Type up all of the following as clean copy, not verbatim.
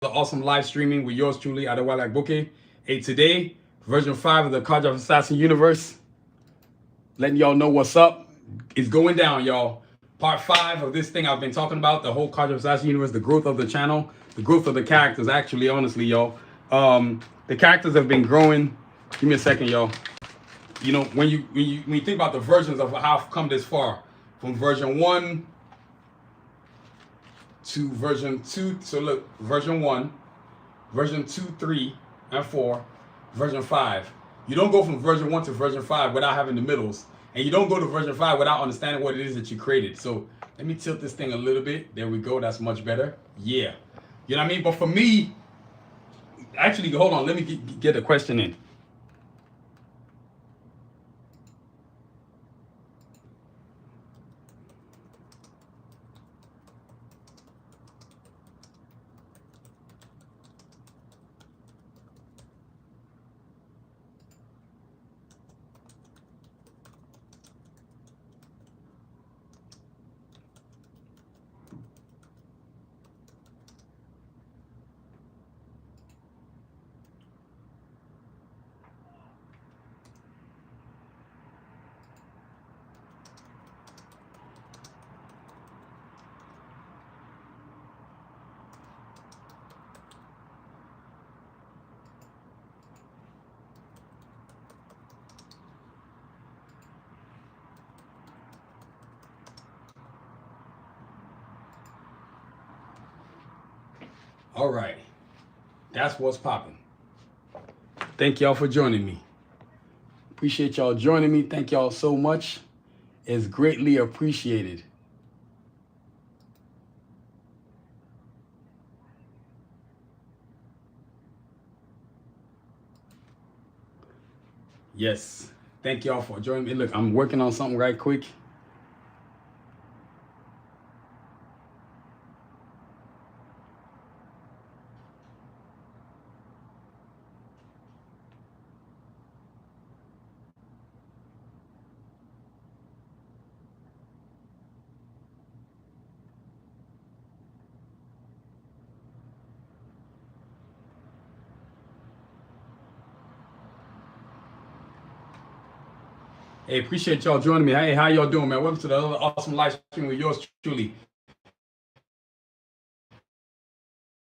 awesome live streaming with yours truly, Adewale Booke. Hey, today, version 5 of the Karjakz Vs Assassins universe. Letting y'all know what's up. It's going down, y'all. Part 5 of this thing I've been talking about, the whole Karjakz Vs Assassins universe, the growth of the channel, the growth of the characters, actually, honestly, y'all. The characters have been growing. Give me a second, y'all. You know, when you think about the versions of how I've come this far, from version 1 to version 2. So look, version 1, version 2, 3, and 4, version 5. You don't go from version 1 to version 5 without having the middles. And you don't go to version 5 without understanding what it is that you created. So let me tilt this thing a little bit. There we go. That's much better. Yeah. You know what I mean? But for me, actually, hold on. Let me get a question in. All right, that's what's popping. Thank y'all for joining me. Appreciate y'all joining me. Thank y'all so much. It's greatly appreciated. Yes, thank y'all for joining me. Look, I'm working on something right quick. Hey, appreciate y'all joining me. Hey, how y'all doing, man? Welcome to the other awesome live stream with yours truly.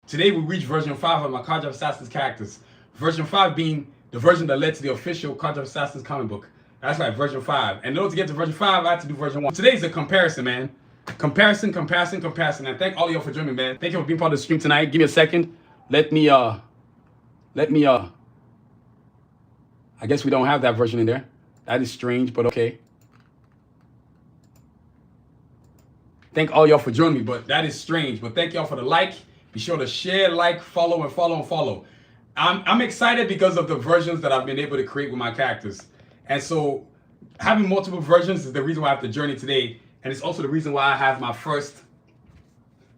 Today we reach version 5 of my Karjakz Vs Assassins characters. Version 5 being the version that led to the official Karjakz Vs Assassins comic book. That's right, version 5. And in order to get to version 5, I had to do version 1. Today's a comparison, man. Comparison. And thank all of y'all for joining me, man. Thank you for being part of the stream tonight. Give me a second. Let me I guess we don't have that version in there. That is strange, but okay. Thank all y'all for joining me, but that is strange. But thank y'all for the like. Be sure to share, like, follow, and follow. I'm excited because of the versions that I've been able to create with my characters. And so having multiple versions is the reason why I have the journey today. And it's also the reason why I have my first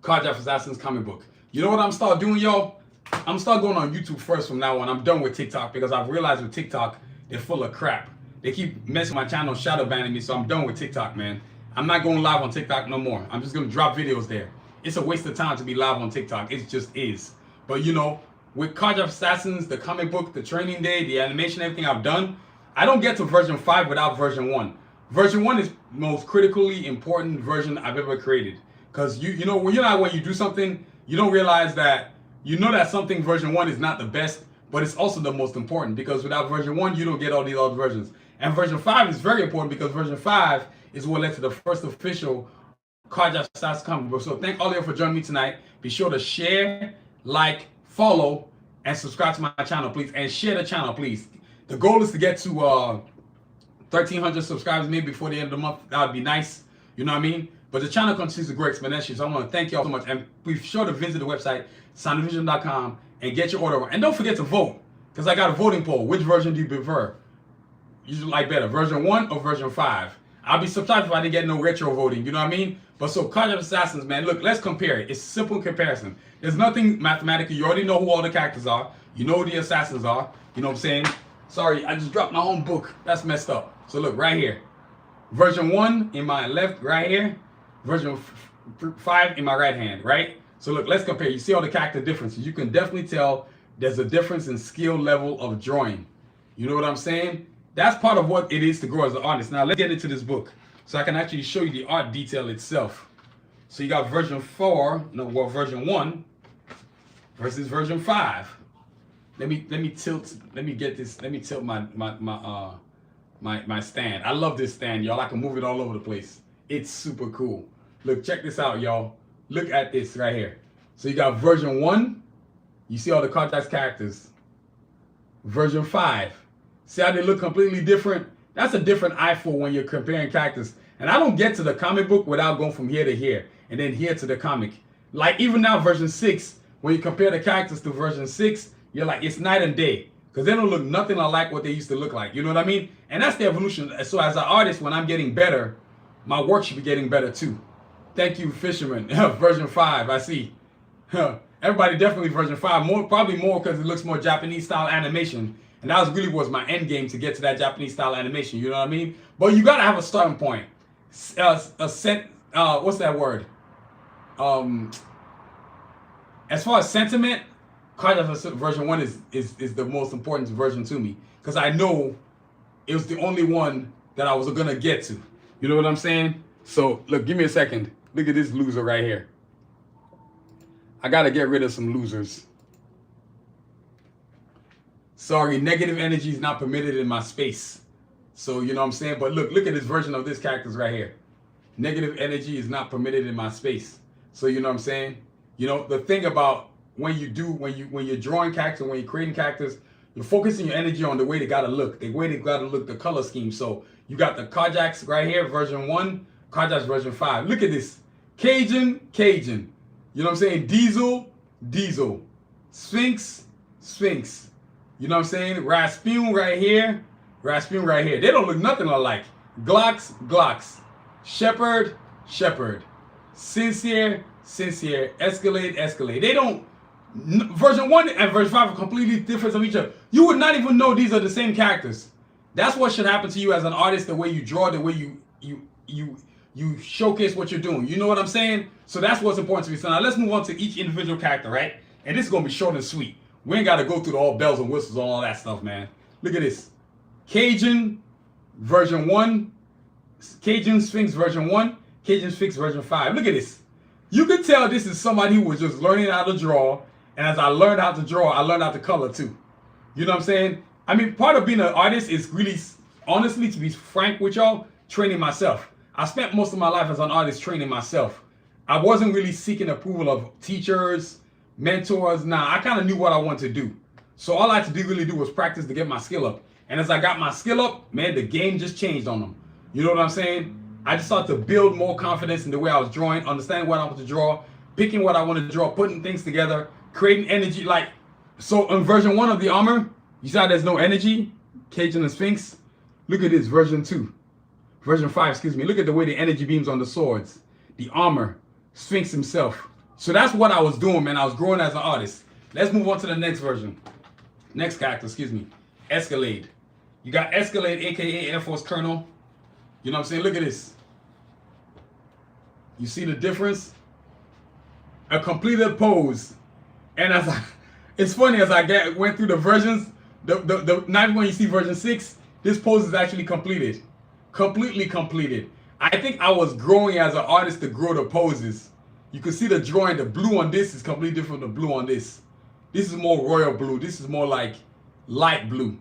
Karjakz Vs Assassins comic book. You know what I'm start doing, y'all? I'm start going on YouTube first from now on. I'm done with TikTok because I've realized with TikTok, they're full of crap. They keep messing with my channel, shadow banning me, so I'm done with TikTok, man. I'm not going live on TikTok no more. I'm just gonna drop videos there. It's a waste of time to be live on TikTok. It just is. But you know, with Karjakz Vs Assassins, the comic book, the training day, the animation, everything I've done, I don't get to version 5 without version 1. Version 1 is the most critically important version I've ever created. Because you know, when you do something, you don't realize that you know that something version 1 is not the best, but it's also the most important, because without version 1, you don't get all these other versions. And version 5 is very important because version 5 is what led to the first official Karjakz Vs Assassins comic book. So thank all of you for joining me tonight. Be sure to share, like, follow, and subscribe to my channel, please. And share the channel, please. The goal is to get to 1,300 subscribers maybe before the end of the month. That would be nice. You know what I mean? But the channel continues to grow exponentially. So I want to thank y'all so much. And be sure to visit the website, sanusi.com, and get your order. And don't forget to vote, because I got a voting poll. Which version do you prefer? You like better, version 1 or version 5? I'll be surprised if I didn't get no retro voting, you know what I mean? But so Karjakz Vs Assassins, man, look, let's compare it. It's simple comparison. There's nothing mathematical. You already know who all the characters are. You know who the assassins are. You know what I'm saying? Sorry, I just dropped my own book. That's messed up. So look, right here. Version 1 in my left, right here. Version 5 in my right hand, right? So look, let's compare. You see all the character differences. You can definitely tell there's a difference in skill level of drawing. You know what I'm saying? That's part of what it is to grow as an artist. Now let's get into this book so I can actually show you the art detail itself. So you got version 4, no, well, version 1 versus version 5. Let me tilt. Let me get this. Let me tilt my stand. I love this stand, y'all. I can move it all over the place. It's super cool. Look, check this out, y'all. Look at this right here. So you got version 1. You see all the Karjakz characters. Version 5. See how they look completely different? That's a different eyeful when you're comparing characters. And I don't get to the comic book without going from here to here and then here to the comic. Like even now, version 6, when you compare the characters to version 6, you're like, it's night and day. Because they don't look nothing like what they used to look like. You know what I mean? And that's the evolution. So as an artist, when I'm getting better, my work should be getting better too. Thank you, Fisherman. Version 5, I see. Everybody definitely version 5. Probably more because it looks more Japanese style animation. And that was my end game to get to that Japanese style animation. You know what I mean? But you got to have a starting point. What's that word? As far as sentiment, Karjakz version 1 is the most important version to me. Because I know it was the only one that I was going to get to. You know what I'm saying? So, look, give me a second. Look at this loser right here. I got to get rid of some losers. Sorry, negative energy is not permitted in my space. So, you know what I'm saying? But look at this version of this characters right here. Negative energy is not permitted in my space. So, you know what I'm saying? You know, the thing about when you're drawing characters, when you're creating characters, you're focusing your energy on the way they gotta look, the color scheme. So you got the Karjakz right here, version 1, Karjakz version 5. Look at this. Cajun. You know what I'm saying? Diesel. Sphinx. You know what I'm saying? Rasputin right here. They don't look nothing alike. Glocks. Shepherd. Sincere. Escalade. They don't. Version 1 and version 5 are completely different from each other. You would not even know these are the same characters. That's what should happen to you as an artist, the way you draw, the way you showcase what you're doing. You know what I'm saying? So that's what's important to me. So now let's move on to each individual character, right? And this is going to be short and sweet. We ain't got to go through the all bells and whistles and all that stuff, man. Look at this. Cajun version 1. Cajun Sphinx version 1. Cajun Sphinx version 5. Look at this. You can tell this is somebody who was just learning how to draw. And as I learned how to draw, I learned how to color too. You know what I'm saying? I mean, part of being an artist is really, honestly, to be frank with y'all, training myself. I spent most of my life as an artist training myself. I wasn't really seeking approval of teachers, mentors. Nah, I kind of knew what I wanted to do. So all I had to really do was practice to get my skill up. And as I got my skill up, man, the game just changed on them. You know what I'm saying? I just started to build more confidence in the way I was drawing, understanding what I wanted to draw, picking what I wanted to draw, putting things together, creating energy. Like, so in version 1 of the armor, you saw there's no energy, Cajun and Sphinx. Look at this, version 2. Version 5, excuse me. Look at the way the energy beams on the swords, the armor, Sphinx himself. So that's what I was doing, man. I was growing as an artist. Let's move on to the next version. Next character, excuse me. Escalade. You got Escalade, aka Air Force Colonel. You know what I'm saying? Look at this. You see the difference? A completed pose. And it's funny, as I went through the versions, not when you see version 6, this pose is actually completed. Completely completed. I think I was growing as an artist to grow the poses. You can see the drawing, the blue on this is completely different from the blue on this. This is more royal blue. This is more like light blue.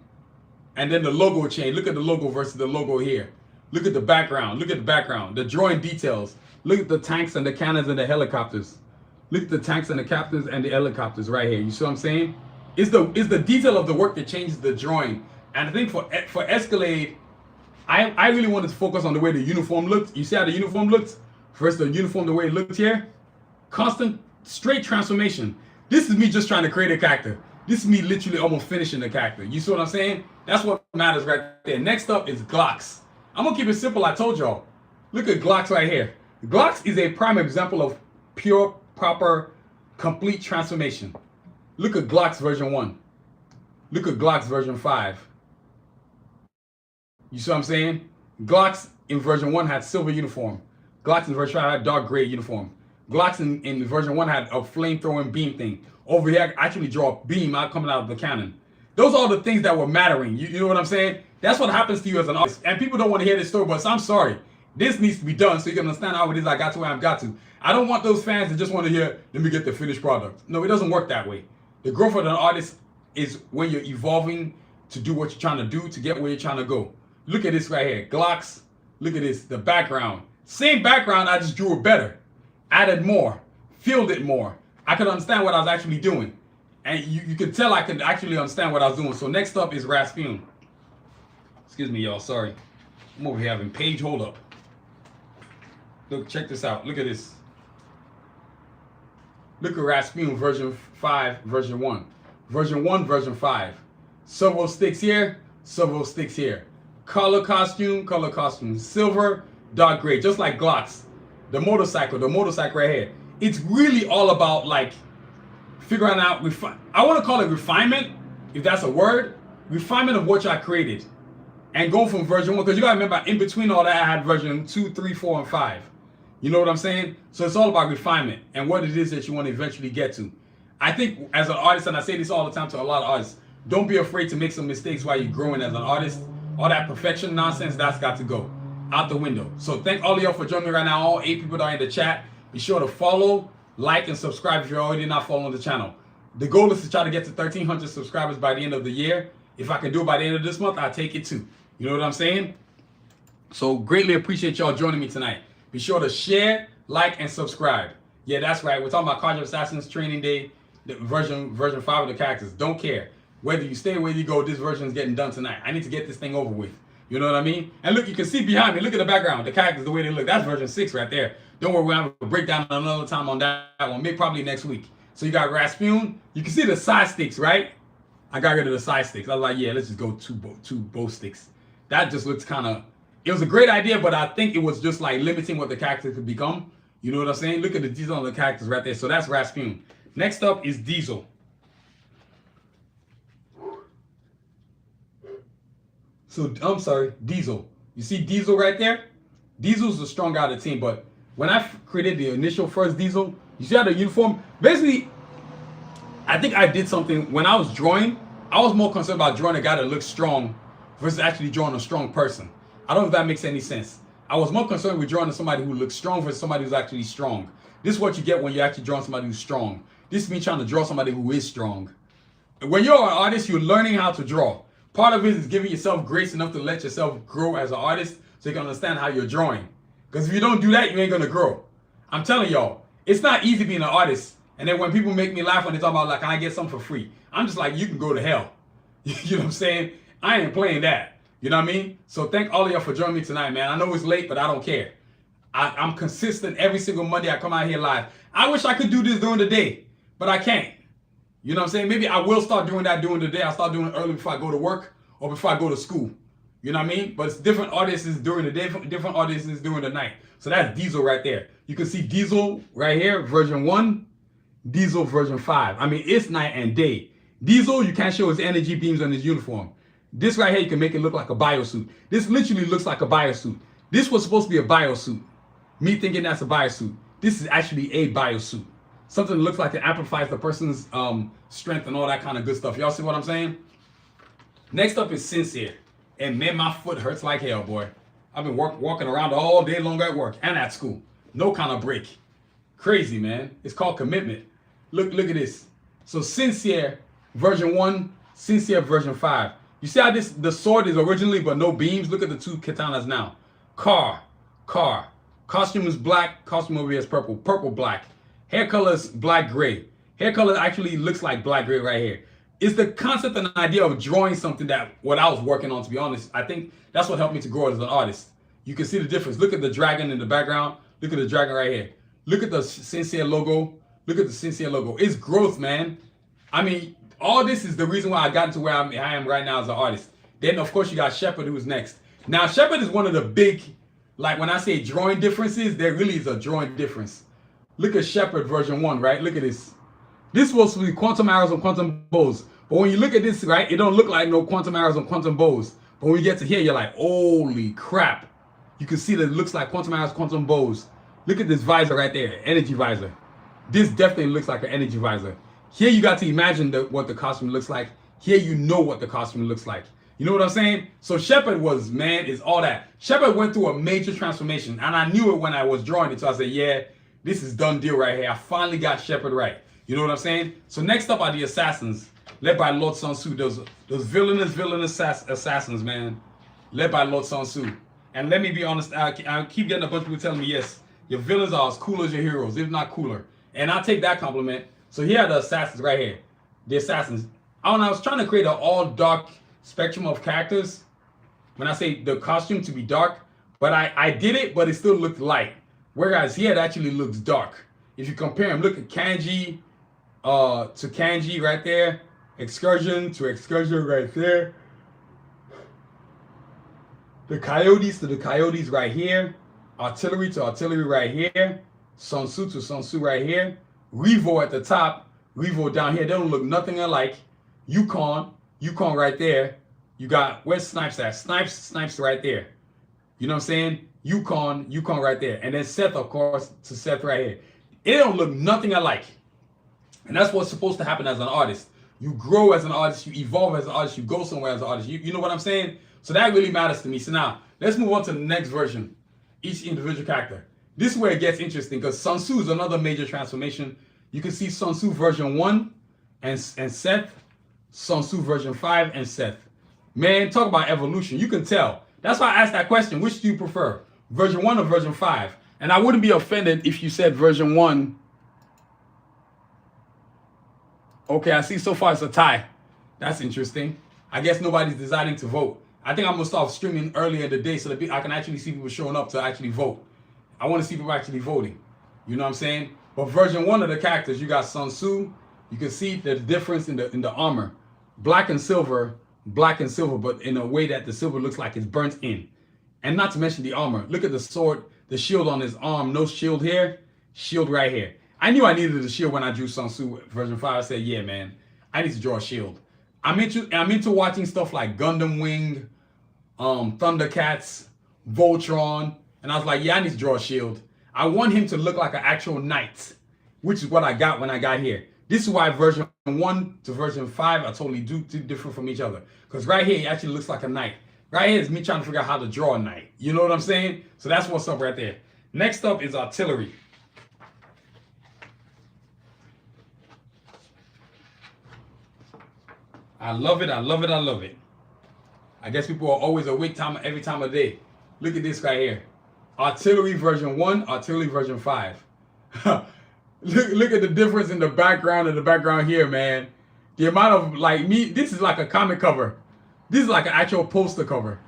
And then the logo change. Look at the logo versus the logo here. Look at the background. Look at the background. The drawing details. Look at the tanks and the cannons and the helicopters. Look at the tanks and the captains and the helicopters right here. You see what I'm saying? It's the detail of the work that changes the drawing. And I think for Escalade, I really wanted to focus on the way the uniform looked. You see how the uniform looked? First, the uniform, the way it looked here. Constant, straight transformation. This is me just trying to create a character. This is me literally almost finishing the character. You see what I'm saying? That's what matters right there. Next up is Glocks. I'm going to keep it simple. I told y'all. Look at Glocks right here. Glocks is a prime example of pure, proper, complete transformation. Look at Glocks version 1. Look at Glocks version 5. You see what I'm saying? Glocks in version 1 had silver uniform. Glocks in version 5 had dark gray uniform. Glocks in version 1 had a flame-throwing beam thing. Over here, I actually draw a beam out coming out of the cannon. Those are the things that were mattering. You know what I'm saying? That's what happens to you as an artist. And people don't want to hear this story, but I'm sorry. This needs to be done so you can understand how it is I got to where I've got to. I don't want those fans that just want to hear, let me get the finished product. No, it doesn't work that way. The growth of an artist is when you're evolving to do what you're trying to do to get where you're trying to go. Look at this right here. Glocks. Look at this. The background. Same background, I just drew it better. Added more. Filled it more. I could understand what I was actually doing. And you could tell I could actually understand what I was doing. So next up is Rasputin. Excuse me, y'all. Sorry. I'm over here having page hold up. Look, check this out. Look at this. Look at Rasputin version 5, version 1. Version 1, version 5. Several sticks here, several sticks here. Color costume, silver, dark gray, just like Glocks. The motorcycle right here. It's really all about like figuring out, I want to call it refinement, if that's a word. Refinement of what I created. And go from version 1, because you got to remember, in between all that, I had version 2, 3, 4, and 5. You know what I'm saying? So it's all about refinement and what it is that you want to eventually get to. I think as an artist, and I say this all the time to a lot of artists, don't be afraid to make some mistakes while you're growing as an artist. All that perfection nonsense, that's got to go out the window. So thank all of y'all for joining me right now. All 8 people that are in the chat. Be sure to follow, like, and subscribe if you're already not following the channel. The goal is to try to get to 1,300 subscribers by the end of the year. If I can do it by the end of this month, I'll take it too. You know what I'm saying? So greatly appreciate y'all joining me tonight. Be sure to share, like, and subscribe. Yeah, that's right. We're talking about Karjakz Vs Assassins training day, the version 5 of the characters. Don't care. Whether you stay, whether you go, this version is getting done tonight. I need to get this thing over with. You know what I mean? And look, you can see behind me. Look at the background. The characters, the way they look. That's version 6 right there. Don't worry, we'll have a breakdown another time on that one. Maybe probably next week. So you got Rasputin. You can see the side sticks, right? I got rid of the side sticks. I was like, yeah, let's just go two bow sticks. That just looks kind of... It was a great idea, but I think it was just like limiting what the character could become. You know what I'm saying? Look at the detail on the characters right there. So that's Rasputin. Next up is Diesel. So, I'm sorry, Diesel. You see Diesel right there? Diesel's the strong guy of the team, but when I created the initial first Diesel, you see how the uniform, basically, I think I did something, when I was drawing, I was more concerned about drawing a guy that looks strong versus actually drawing a strong person. I don't know if that makes any sense. I was more concerned with drawing somebody who looks strong versus somebody who's actually strong. This is what you get when you're actually drawing somebody who's strong. This is me trying to draw somebody who is strong. When you're an artist, you're learning how to draw. Part of it is giving yourself grace enough to let yourself grow as an artist so you can understand how you're drawing. Because if you don't do that, you ain't going to grow. I'm telling y'all, it's not easy being an artist. And then when people make me laugh when they talk about, like, can I get something for free? I'm just like, you can go to hell. You know what I'm saying? I ain't playing that. You know what I mean? So thank all of y'all for joining me tonight, man. I know it's late, but I don't care. I'm consistent every single Monday I come out here live. I wish I could do this during the day, but I can't. You know what I'm saying? Maybe I will start doing that during the day. I'll start doing it early before I go to work or before I go to school. You know what I mean? But it's different audiences during the day, different audiences during the night. So that's Diesel right there. You can see Diesel right here, version 1, Diesel version 5. I mean, it's night and day. Diesel, you can't show his energy beams on his uniform. This right here, you can make it look like a biosuit. This literally looks like a biosuit. This was supposed to be a biosuit. Me thinking that's a biosuit. This is actually a biosuit. Something that looks like it amplifies the person's strength and all that kind of good stuff. Y'all see what I'm saying? Next up is Sincere. And man, my foot hurts like hell, boy. I've been walking around all day long at work and at school. No kind of break. Crazy, man. It's called commitment. Look at this. So Sincere version 1, Sincere version 5. You see how the sword is originally but no beams? Look at the two katanas now. Car. Costume is black, costume over here is purple. Purple, black. Hair color is black, gray. Hair color actually looks like black, gray right here. It's the concept and idea of drawing something that what I was working on, to be honest. I think that's what helped me to grow as an artist. You can see the difference. Look at the dragon in the background. Look at the dragon right here. Look at the Sincere logo. Look at the Sincere logo. It's growth, man. I mean, all this is the reason why I got into where I am right now as an artist. Then, of course, you got Shepard, who's next. Now, Shepard is one of the big, like when I say drawing differences, there really is a drawing difference. Look at Shepard version 1, right? Look at this. This is supposed to be quantum arrows and quantum bows. But when you look at this, right, it don't look like no quantum arrows and quantum bows. But when you get to here, you're like, holy crap. You can see that it looks like quantum arrows, quantum bows. Look at this visor right there, energy visor. This definitely looks like an energy visor. Here you got to imagine what the costume looks like. Here you know what the costume looks like. You know what I'm saying? So Shepard was, man, is all that. Shepard went through a major transformation, and I knew it when I was drawing it. So I said, yeah, this is done deal right here. I finally got Shepard right. You know what I'm saying? So next up are the assassins, led by Lord Sanusi. Those villainous assassins, man, led by Lord Sanusi. And let me be honest, I keep getting a bunch of people telling me, yes, your villains are as cool as your heroes, if not cooler. And I take that compliment. So here are the assassins right here. The assassins. I was trying to create an all dark spectrum of characters. When I say the costume to be dark, but I did it, but it still looked light. Whereas here it actually looks dark. If you compare them, look at Kanji to Kanji right there. Excursion to Excursion right there. The Coyotes to the Coyotes right here. Artillery to Artillery right here. Sanusi to Sanusi right here. Revo at the top. Revo down here. They don't look nothing alike. Yukon right there. You got, where's Snipes at? Snipes right there. You know what I'm saying? Yukon right there. And then Seth, of course, to Seth right here. It don't look nothing alike. And that's what's supposed to happen as an artist. You grow as an artist, you evolve as an artist, you go somewhere as an artist. You know what I'm saying? So that really matters to me. So now, let's move on to the next version. Each individual character. This is where it gets interesting because Sanusi is another major transformation. You can see Sanusi version 1 and Seth. Sanusi version 5 and Seth. Man, talk about evolution. You can tell. That's why I asked that question. Which do you prefer? Version 1 or version 5? And I wouldn't be offended if you said version 1. Okay, I see so far it's a tie. That's interesting. I guess nobody's deciding to vote. I think I'm going to start streaming earlier in the day so that I can actually see people showing up to actually vote. I want to see people actually voting. You know what I'm saying? But version 1 of the characters, you got Sanusi. You can see the difference in the armor. Black and silver, but in a way that the silver looks like it's burnt in. And not to mention the armor. Look at the sword, the shield on his arm. No shield here, shield right here. I knew I needed a shield when I drew Sanusi version 5. I said, yeah, man, I need to draw a shield. I'm into watching stuff like Gundam Wing, Thundercats, Voltron. And I was like, yeah, I need to draw a shield. I want him to look like an actual knight, which is what I got when I got here. This is why version 1 to version 5 are totally different from each other. Because right here, he actually looks like a knight. Right here is me trying to figure out how to draw a knight. You know what I'm saying? So that's what's up right there. Next up is artillery. I love it. I guess people are always awake every time of day. Look at this right here. Artillery version 1, artillery version 5. Look at the difference in the background and the background here, man. The amount of, this is like a comic cover. This is like an actual poster cover.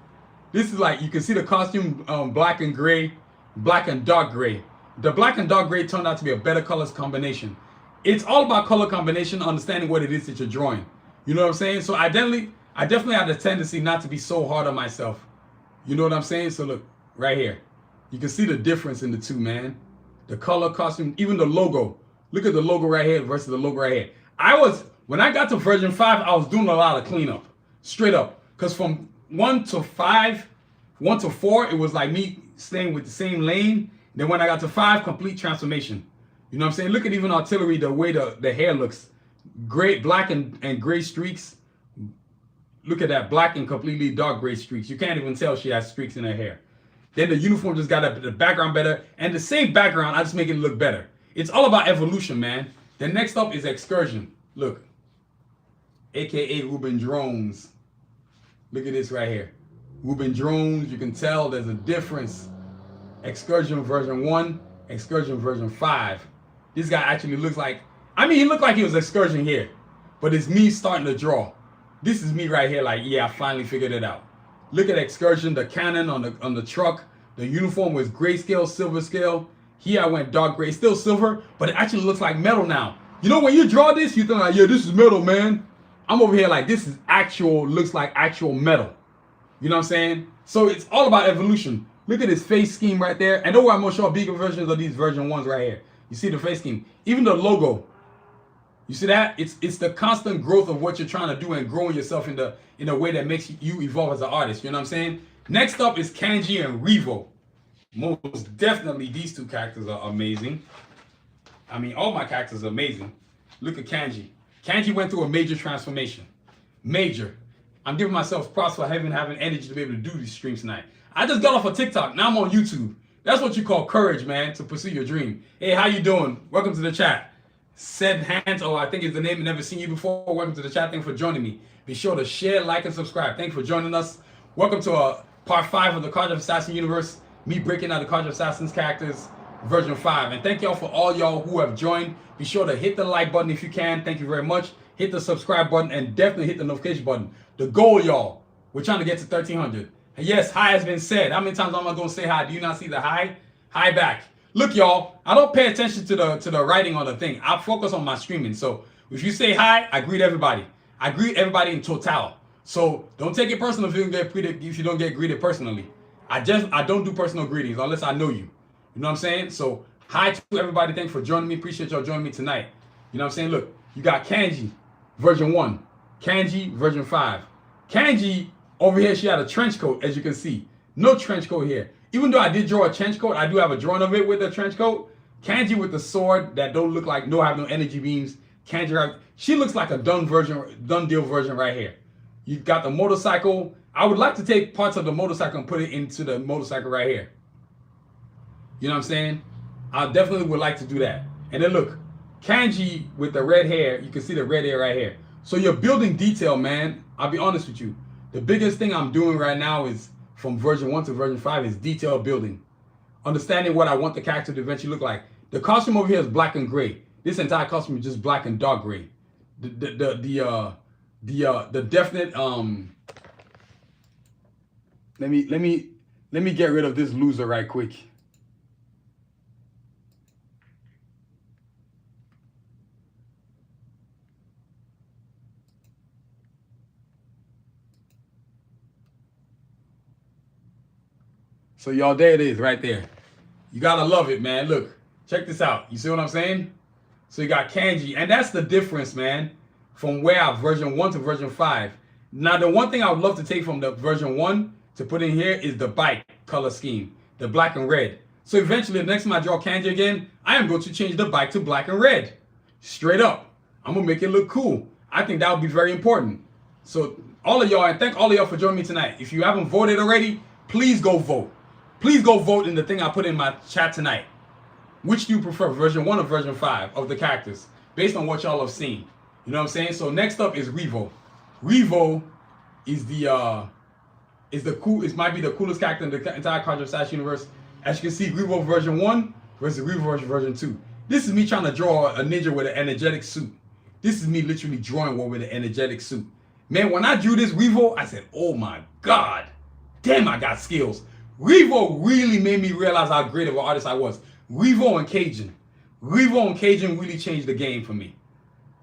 This is like, you can see the costume black and gray, black and dark gray. The black and dark gray turned out to be a better colors combination. It's all about color combination, understanding what it is that you're drawing. You know what I'm saying? So I definitely have the tendency not to be so hard on myself. You know what I'm saying? So look, right here. You can see the difference in the two, man. The color, costume, even the logo. Look at the logo right here versus the logo right here. When I got to version 5, I was doing a lot of cleanup. Straight up. Because from 1 to 4, it was like me staying with the same lane. Then when I got to 5, complete transformation. You know what I'm saying? Look at even artillery, the way the hair looks. Gray, black and gray streaks. Look at that, black and completely dark gray streaks. You can't even tell she has streaks in her hair. Then the uniform just got the background better. And the same background, I just make it look better. It's all about evolution, man. Then next up is excursion. Look. AKA Ruben Drones. Look at this right here. Ruben Drones, you can tell there's a difference. Excursion version 1, excursion version 5. This guy actually looks like, he looked like he was excursion here. But it's me starting to draw. This is me right here, like, yeah, I finally figured it out. Look at excursion, the cannon on the truck. The uniform was grayscale, silver scale. Here I went dark gray, still silver, but it actually looks like metal now. You know, when you draw this, you think like, yeah, this is metal, man. I'm over here like, this is looks like actual metal. You know what I'm saying? So it's all about evolution. Look at this face scheme right there. And I'm gonna show bigger versions of these version 1s right here. You see the face scheme, even the logo. You see that? It's the constant growth of what you're trying to do and growing yourself in a way that makes you evolve as an artist. You know what I'm saying? Next up is Kanji and Revo. Most definitely, these two characters are amazing. I mean, all my characters are amazing. Look at Kanji. Kanji went through a major transformation. Major. I'm giving myself props for having energy to be able to do these streams tonight. I just got off of TikTok. Now I'm on YouTube. That's what you call courage, man, to pursue your dream. Hey, how you doing? Welcome to the chat. Said Hands, oh, I think it's the name. Never seen you before. Welcome to the chat. Thank you for joining me. Be sure to share, like, and subscribe. Thank you for joining us. Welcome to part 5 of the Karjakz Vs Assassins universe. Me breaking out the Karjakz Vs Assassins characters, version 5. And thank y'all for all y'all who have joined. Be sure to hit the like button if you can. Thank you very much. Hit the subscribe button and definitely hit the notification button. The goal, y'all, we're trying to get to 1,300. And yes, hi has been said. How many times am I going to say hi? Do you not see the hi? Hi back. Look, y'all, I don't pay attention to the writing on the thing. I focus on my streaming. So if you say hi, I greet everybody. I greet everybody in total. So don't take it personal if you don't get greeted personally. I don't do personal greetings unless I know you. You know what I'm saying? So hi to everybody. Thanks for joining me. Appreciate y'all joining me tonight. You know what I'm saying? Look, you got Kanji, version 1. Kanji, version 5. Kanji, over here, she had a trench coat, as you can see. No trench coat here. Even though I did draw a trench coat, I do have a drawing of it with a trench coat. Kanji with the sword that don't look like, have no energy beams. Kanji, she looks like a done deal version right here. You got the motorcycle. I would like to take parts of the motorcycle and put it into the motorcycle right here. You know what I'm saying? I definitely would like to do that. And then look, Kanji with the red hair, you can see the red hair right here. So you're building detail, man. I'll be honest with you. The biggest thing I'm doing right now is from version 1 to version 5 is detail building. Understanding what I want the character to eventually look like. The costume over here is black and gray. This entire costume is just black and dark gray. The definite let me get rid of this loser right quick. So y'all, there it is right there. You gotta love it, man. Look, check this out. You see what I'm saying? So you got Kanji, and that's the difference, man, from where I version 1 to version 5. Now, the one thing I would love to take from the version 1 to put in here is the bike color scheme, the black and red. So eventually, the next time I draw Kanji again, I am going to change the bike to black and red. Straight up. I'm gonna make it look cool. I think that would be very important. So all of y'all, and thank all of y'all for joining me tonight. If you haven't voted already, please go vote. Please go vote in the thing I put in my chat tonight. Which do you prefer, version 1 or version 5 of the characters, based on what y'all have seen? You know what I'm saying? So next up is Revo. Revo is might be the coolest character in the entire Karjakz Vs Assassins universe. As you can see, Revo version 1 versus Revo version 2. This is me trying to draw a ninja with an energetic suit. This is me literally drawing one with an energetic suit. Man, when I drew this Revo, I said, oh my God, damn, I got skills. Revo really made me realize how great of an artist I was. Revo and Cajun really changed the game for me.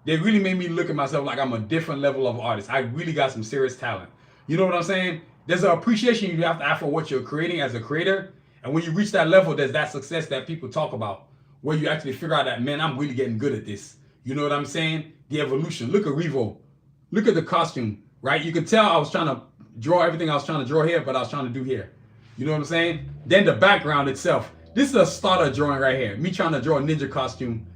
They really made me look at myself like I'm a different level of artist. I really got some serious talent. You know what I'm saying? There's an appreciation you have to have for what you're creating as a creator. And when you reach that level, there's that success that people talk about, where you actually figure out that, man, I'm really getting good at this. You know what I'm saying? The evolution. Look at Revo. Look at the costume, right? You can tell I was trying to draw everything I was trying to draw here, but I was trying to do here. You know what I'm saying? Then the background itself. This is a starter drawing right here. Me trying to draw a ninja costume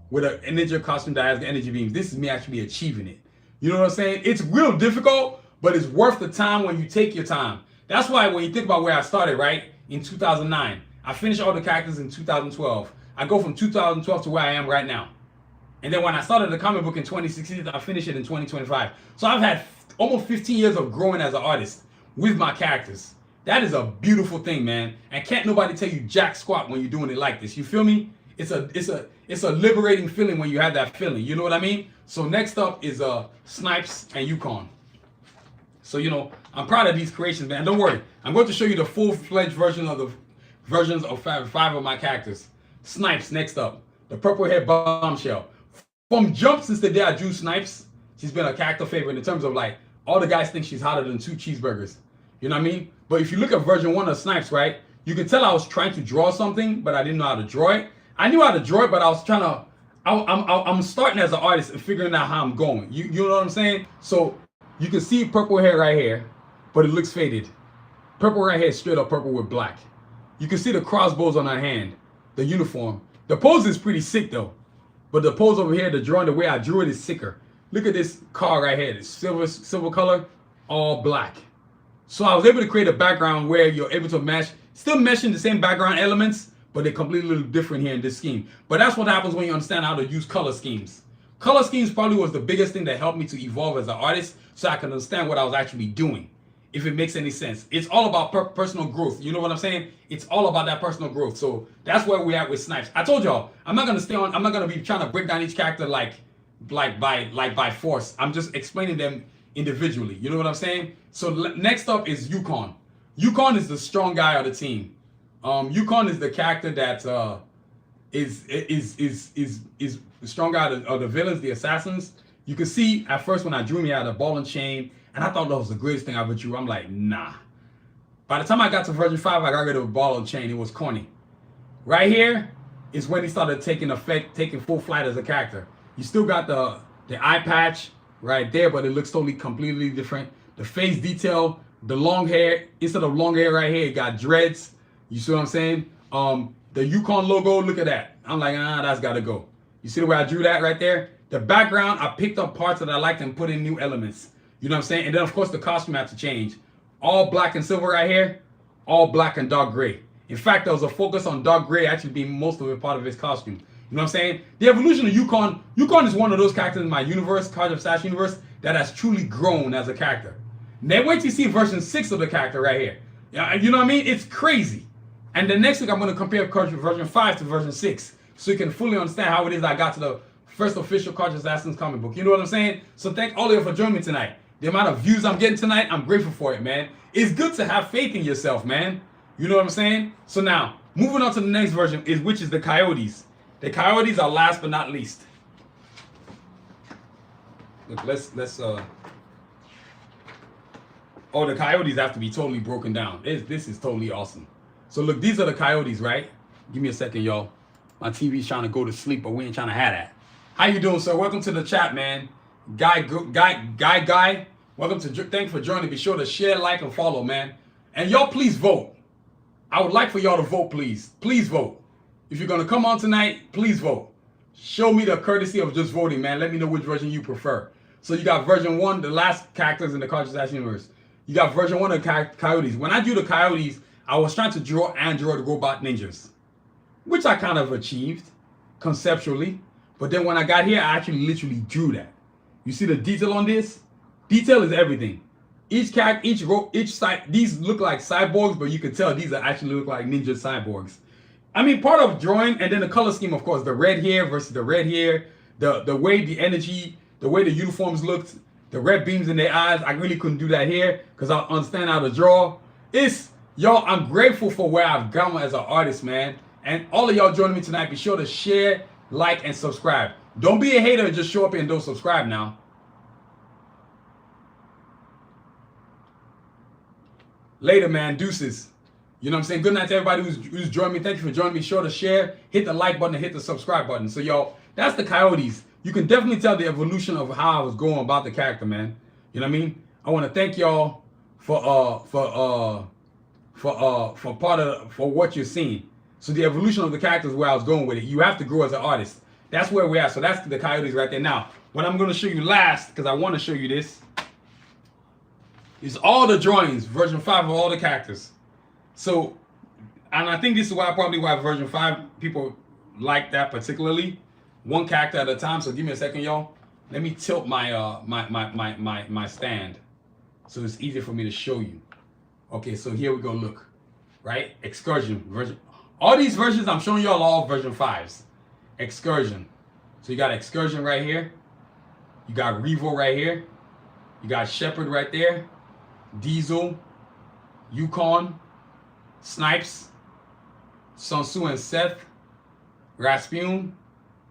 with a ninja costume that has the energy beams. This is me actually achieving it. You know what I'm saying? It's real difficult, but it's worth the time when you take your time. That's why when you think about where I started, right? In 2009. I finished all the characters in 2012. I go from 2012 to where I am right now. And then when I started the comic book in 2016, I finished it in 2025. So I've had almost 15 years of growing as an artist with my characters. That is a beautiful thing, man. And can't nobody tell you jack squat when you're doing it like this. You feel me? It's a liberating feeling when you have that feeling. You know what I mean? So next up is Snipes and Yukon. So, you know, I'm proud of these creations, man. Don't worry. I'm going to show you the full-fledged versions of 5 of my characters. Snipes next up. The purple hair bombshell. From jump, since the day I drew Snipes, she's been a character favorite in terms of like, all the guys think she's hotter than 2 cheeseburgers. You know what I mean? But if you look at version 1 of Snipes, right, you can tell I was trying to draw something, but I didn't know how to draw it. I knew how to draw it, but I was trying to, I'm starting as an artist and figuring out how I'm going. You know what I'm saying? So you can see purple hair right here, but it looks faded. Purple right here is straight up purple with black. You can see the crossbows on her hand, the uniform. The pose is pretty sick though. But the pose over here, the drawing, the way I drew it is sicker. Look at this car right here. It's silver color, all black. So I was able to create a background where you're able to mesh, still meshing the same background elements, but they're completely different here in this scheme. But that's what happens when you understand how to use color schemes. Color schemes probably was the biggest thing that helped me to evolve as an artist, so I can understand what I was actually doing, if it makes any sense. It's all about personal growth. You know what I'm saying? It's all about that personal growth. So that's where we're at with Snipes. I told y'all, I'm not gonna be trying to break down each character like by force. I'm just explaining them individually. You know what I'm saying? So next up is Yukon. Yukon is the strong guy of the team. Yukon is the character that is the strong guy of the villains, the assassins. You can see at first when I drew him, he had a ball and chain, and I thought that was the greatest thing I ever drew. I'm like, nah. By the time I got to version 5, I got rid of a ball and chain. It was corny. Right here is when he started taking full flight as a character. You still got the eye patch right there, but it looks totally completely different. The face detail, the long hair, instead of long hair right here, it got dreads. You see what I'm saying? The Yukon logo, look at that. I'm like, that's gotta go. You see the way I drew that right there? The background, I picked up parts that I liked and put in new elements. You know what I'm saying? And then of course the costume had to change. All black and silver right here, all black and dark gray. In fact, there was a focus on dark gray actually being most of it part of his costume. You know what I'm saying? The evolution of Yukon is one of those characters in my universe, Karjakz Vs Assassins universe, that has truly grown as a character. Now wait till you see version 6 of the character right here. You know what I mean? It's crazy. And the next week I'm going to compare version 5 to version 6, so you can fully understand how it is I got to the first official Karjakz Vs Assassins comic book. You know what I'm saying? So thank all of you for joining me tonight. The amount of views I'm getting tonight, I'm grateful for it, man. It's good to have faith in yourself, man. You know what I'm saying? So now, moving on to the next version, which is the Coyotes. The Coyotes are last but not least. Look, oh, the Coyotes have to be totally broken down. This is totally awesome. So look, these are the Coyotes, right? Give me a second, y'all. My TV's trying to go to sleep, but we ain't trying to have that. How you doing, sir? Welcome to the chat, man. Guy. Welcome to. Thank you for joining. Be sure to share, like, and follow, man. And y'all, please vote. I would like for y'all to vote, please. Please vote. If you're gonna come on tonight, please vote. Show me the courtesy of just voting, man. Let me know which version you prefer. So you got version 1, the last characters in the Karjakz Vs Assassins universe. You got version 1 of Coyotes. When I drew the Coyotes, I was trying to draw Android robot ninjas, which I kind of achieved conceptually. But then when I got here, I actually literally drew that. You see the detail on this? Detail is everything. Each side, these look like cyborgs, but you can tell these actually look like ninja cyborgs. I mean, part of drawing, and then the color scheme, of course, the red hair versus the red hair, the way the energy, the way the uniforms looked, the red beams in their eyes. I really couldn't do that here because I understand how to draw. Y'all, I'm grateful for where I've gone as an artist, man. And all of y'all joining me tonight, be sure to share, like, and subscribe. Don't be a hater and just show up and don't subscribe now. Later, man. Deuces. You know what I'm saying? Good night to everybody who's joined me. Thank you for joining me. Be sure to share, hit the like button, and hit the subscribe button. So, y'all, that's the Coyotes. You can definitely tell the evolution of how I was going about the character, man. You know what I mean? I want to thank y'all for what you're seeing. So the evolution of the character is where I was going with it. You have to grow as an artist. That's where we're at. So that's the Coyotes right there. Now, what I'm going to show you last, because I want to show you this, is all the drawings, version 5 of all the characters. So, and I think this is why version 5 people like that particularly. One character at a time. So give me a second, y'all. Let me tilt my my stand so it's easier for me to show you. Okay, so here we go. Look, right? Excursion version. All these versions I'm showing y'all all version 5s. Excursion. So you got Excursion right here. You got Revo right here. You got Shepard right there. Diesel, Yukon, Snipes, Sanusi and Seth, Rasputin,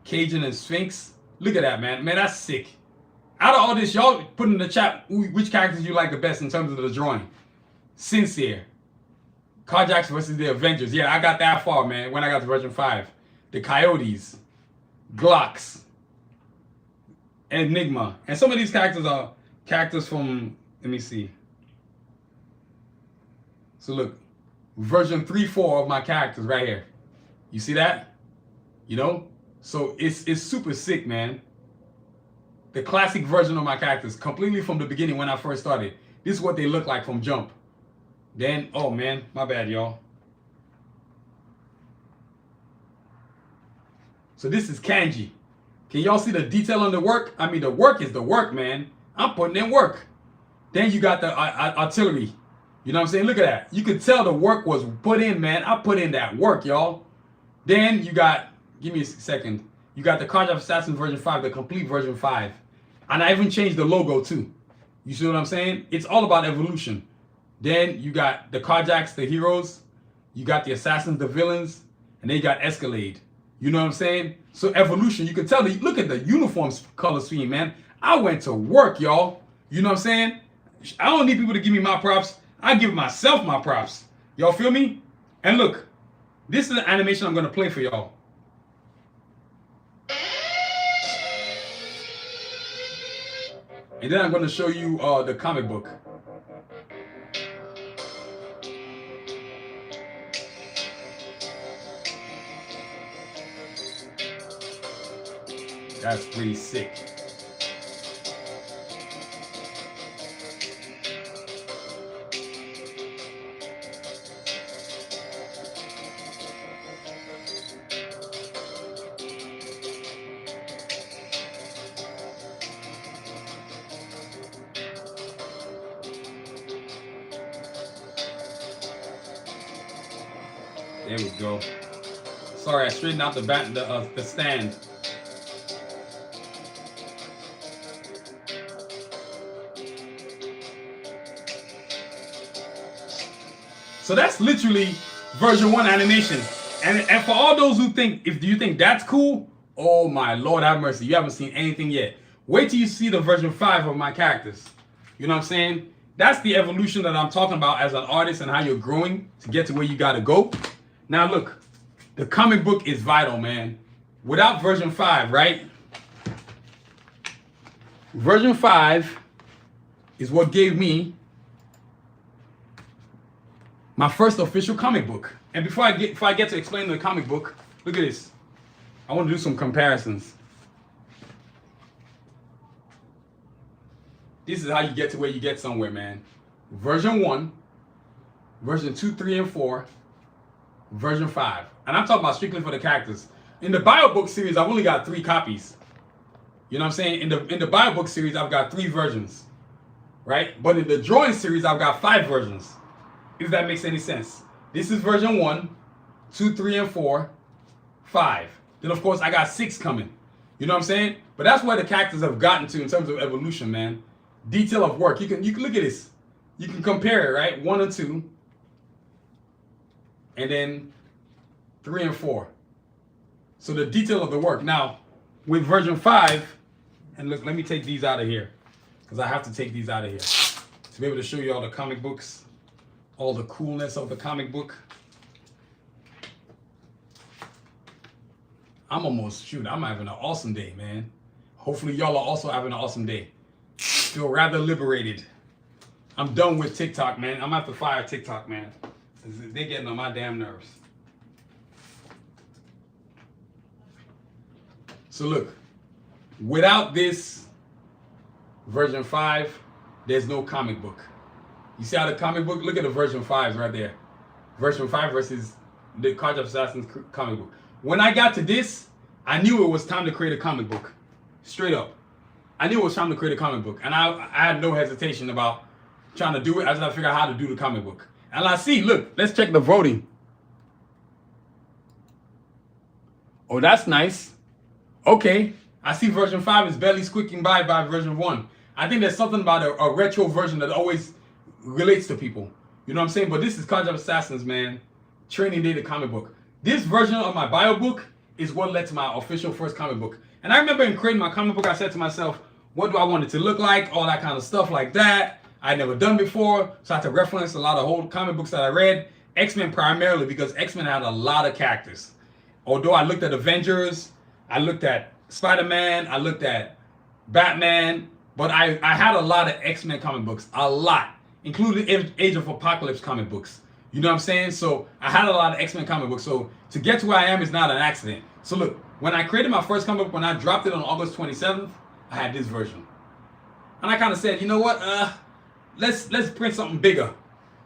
Cajun and Sphinx. Look at that, man. Man, that's sick. Out of all this, y'all put in the chat which characters you like the best in terms of the drawing. Sincere. Karjakz versus the Avengers. Yeah, I got that far, man, when I got to version 5. The Coyotes. Glocks. Enigma. And some of these characters are characters from, let me see. So look, version 3-4 of my characters right here. You see that? You know? So it's super sick, man. The classic version of my characters, completely from the beginning when I first started. This is what they look like from jump. Then, oh man, my bad, y'all. So this is kanji. Can y'all see the detail on the work? I mean, the work is the work, man. I'm putting in work. Then you got the artillery. You know what I'm saying? Look at that. You could tell the work was put in, man. I put in that work, y'all. Then you got, give me a second. You got the Karjakz Vs Assassins version 5, the complete version 5. And I even changed the logo too. You see what I'm saying? It's all about evolution. Then you got the Karjakz, the heroes. You got the assassins, the villains. And then you got Escalade. You know what I'm saying? So evolution, you can tell, look at the uniform color scheme, man. I went to work, y'all. You know what I'm saying? I don't need people to give me my props. I give myself my props. Y'all feel me? And look, this is an animation I'm going to play for y'all. And then I'm going to show you the comic book. That's pretty sick. There we go. Sorry, I straightened out the stand. So that's literally version 1 animation. And for all those who think, do you think that's cool? Oh my Lord have mercy, you haven't seen anything yet. Wait till you see the version 5 of my characters. You know what I'm saying? That's the evolution that I'm talking about as an artist and how you're growing to get to where you gotta go. Now look, the comic book is vital, man. Without version 5, right? Version 5 is what gave me my first official comic book. And before I get to explain the comic book, look at this. I want to do some comparisons. This is how you get to where you get somewhere, man. Version 1, version 2, 3, and 4, version 5. And I'm talking about strictly for the characters. In the bio book series, I've only got 3 copies. You know what I'm saying? In the bio book series, I've got 3 versions, right? But in the drawing series, I've got 5 versions. If that makes any sense. This is version 1, 2, 3, and 4, 5. Then of course I got 6 coming. You know what I'm saying? But that's where the characters have gotten to in terms of evolution, man. Detail of work. You can look at this. You can compare it, right? 1 and 2. And then 3 and 4. So the detail of the work. Now, with version 5, and look, let me take these out of here. Because I have to take these out of here. To be able to show you all the comic books. All the coolness of the comic book. I'm having an awesome day, man. Hopefully y'all are also having an awesome day. Feel rather liberated. I'm done with TikTok, man. I'm gonna have to fire TikTok, man. They're getting on my damn nerves. So look, without this version 5, there's no comic book. You see how the comic book, look at the version 5s right there. Version 5 versus the Karjakz Vs Assassins comic book. When I got to this, I knew it was time to create a comic book. Straight up. I knew it was time to create a comic book. And I had no hesitation about trying to do it. I just had to figure out how to do the comic book. And I see, look, let's check the voting. Oh, that's nice. Okay. I see version 5 is barely squeaking by version 1. I think there's something about a retro version that always relates to people. You know what I'm saying? But this is Karjakz Vs Assassins, man. Training Day, the comic book. This version of my bio book is what led to my official first comic book. And I remember in creating my comic book, I said to myself, what do I want it to look like? All that kind of stuff like that. I had never done before. So I had to reference a lot of old comic books that I read. X-Men primarily, because X-Men had a lot of characters. Although I looked at Avengers, I looked at Spider-Man, I looked at Batman, but I had a lot of X-Men comic books. A lot. Including Age of Apocalypse comic books. You know what I'm saying? So I had a lot of X-Men comic books. So to get to where I am is not an accident. So look, when I created my first comic book, when I dropped it on August 27th, I had this version. And I kind of said, you know what? Let's print something bigger.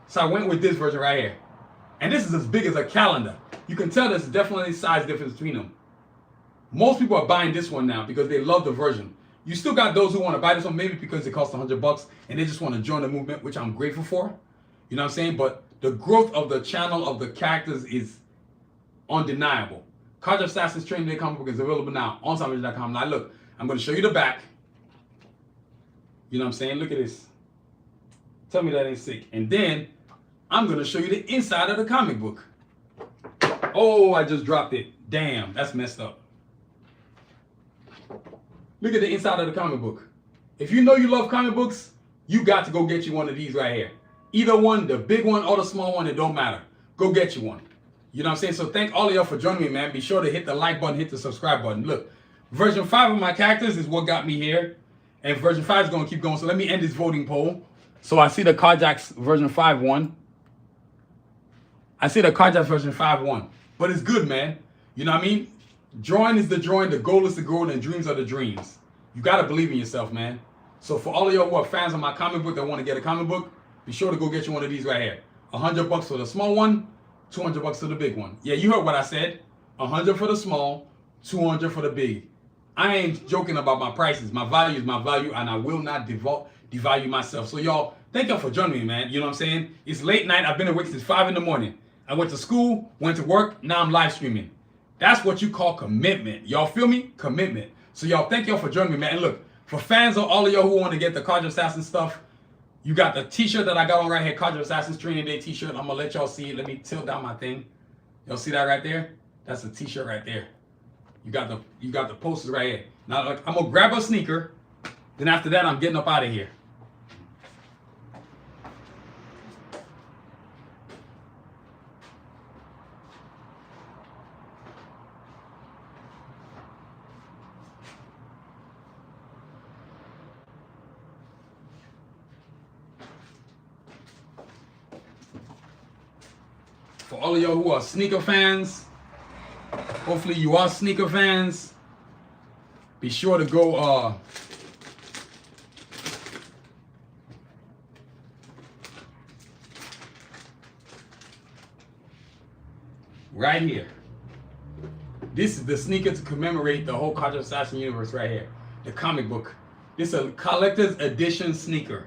So I went with this version right here. And this is as big as a calendar. You can tell there's definitely size difference between them. Most people are buying this one now because they love the version. You still got those who want to buy this one maybe because it costs $100 and they just want to join the movement, which I'm grateful for. You know what I'm saying? But the growth of the channel of the characters is undeniable. Karjakz Vs Assassins Training Day comic book is available now on Sanusi.com. Now look, I'm going to show you the back. You know what I'm saying? Look at this. Tell me that ain't sick. And then I'm going to show you the inside of the comic book. Oh, I just dropped it. Damn, that's messed up. Look at the inside of the comic book. If you know you love comic books, you got to go get you one of these right here. Either one, the big one or the small one, it don't matter. Go get you one. You know what I'm saying? So thank all of y'all for joining me, man. Be sure to hit the like button, hit the subscribe button. Look, version 5 of my characters is what got me here. And version 5 is going to keep going. So let me end this voting poll. So I see the Karjakz version 5 won. I see the Karjakz version 5 won. But it's good, man. You know what I mean? Drawing is the drawing, the goal is the goal, and dreams are the dreams. You got to believe in yourself, man. So for all of y'all who are fans of my comic book that want to get a comic book, be sure to go get you one of these right here. $100 for the small one, $200 for the big one. Yeah, you heard what I said. $100 for the small, $200 for the big. I ain't joking about my prices. My value is my value, and I will not devalue myself. So y'all, thank y'all for joining me, man. You know what I'm saying? It's late night. I've been awake since 5 in the morning. I went to school, went to work, now I'm live streaming. That's what you call commitment. Y'all feel me? Commitment. So y'all, thank y'all for joining me, man. And look, for fans of all of y'all who want to get the Karjakz Assassin stuff, you got the t-shirt that I got on right here, Karjakz Assassins Training Day t-shirt. I'm going to let y'all see it. Let me tilt down my thing. Y'all see that right there? That's a t-shirt right there. You got the posters right here. Now, look, I'm going to grab a sneaker. Then after that, I'm getting up out of here. For all of y'all who are sneaker fans, hopefully you are sneaker fans, be sure to go right here. This is the sneaker to commemorate the whole Karjakz Assassin universe right here. The comic book. This is a collector's edition sneaker.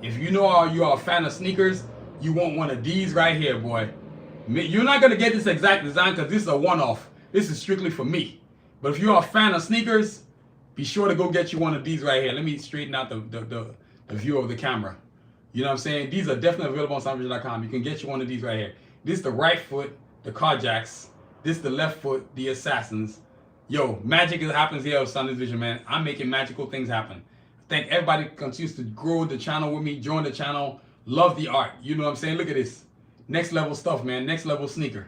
If you know you are a fan of sneakers, you want one of these right here, boy. You're not going to get this exact design because this is a one-off. This is strictly for me. But if you're a fan of sneakers, be sure to go get you one of these right here. Let me straighten out the view of the camera. You know what I'm saying? These are definitely available on Sanusi.com. You can get you one of these right here. This is the right foot, the Karjakz. This is the left foot, the Assassins. Yo, magic happens here with Sanusi Vision, man. I'm making magical things happen. Thank everybody who continues to grow the channel with me, join the channel, love the art. You know what I'm saying? Look at this. Next level stuff, man. Next level sneaker.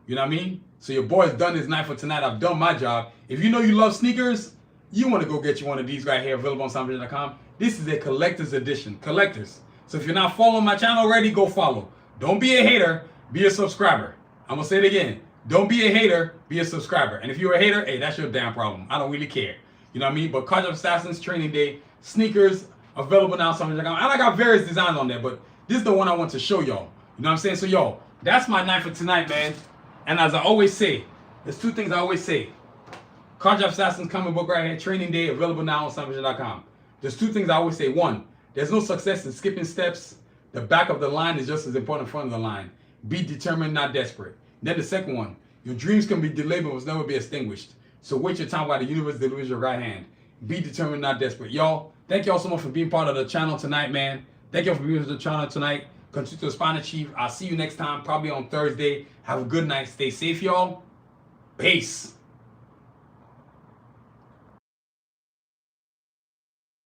You know what I mean? So your boy's done his night for tonight. I've done my job. If you know you love sneakers, you want to go get you one of these right here, available on Sanusi.com. This is a collector's edition. Collectors. So if you're not following my channel already, go follow. Don't be a hater. Be a subscriber. I'm going to say it again. Don't be a hater. Be a subscriber. And if you're a hater, hey, that's your damn problem. I don't really care. You know what I mean? But Karjakz Assassins Training Day sneakers available now on Sanusi.com. And I got various designs on there, but this is the one I want to show y'all. You know what I'm saying? So, yo, that's my night for tonight, man. And as I always say, there's two things I always say. Karjakz Assassins comic book right here, Training Day, available now on Sanusi.com. There's two things I always say. One, there's no success in skipping steps. The back of the line is just as important as front of the line. Be determined, not desperate. Then the second one, your dreams can be delayed but must never be extinguished. So wait your time while the universe delivers your right hand. Be determined, not desperate. Y'all, thank y'all so much for being part of the channel tonight, man. Thank y'all for being part of the channel tonight. Continue to aspire to achieve. I'll see you next time, probably on Thursday. Have a good night. Stay safe, y'all. Peace.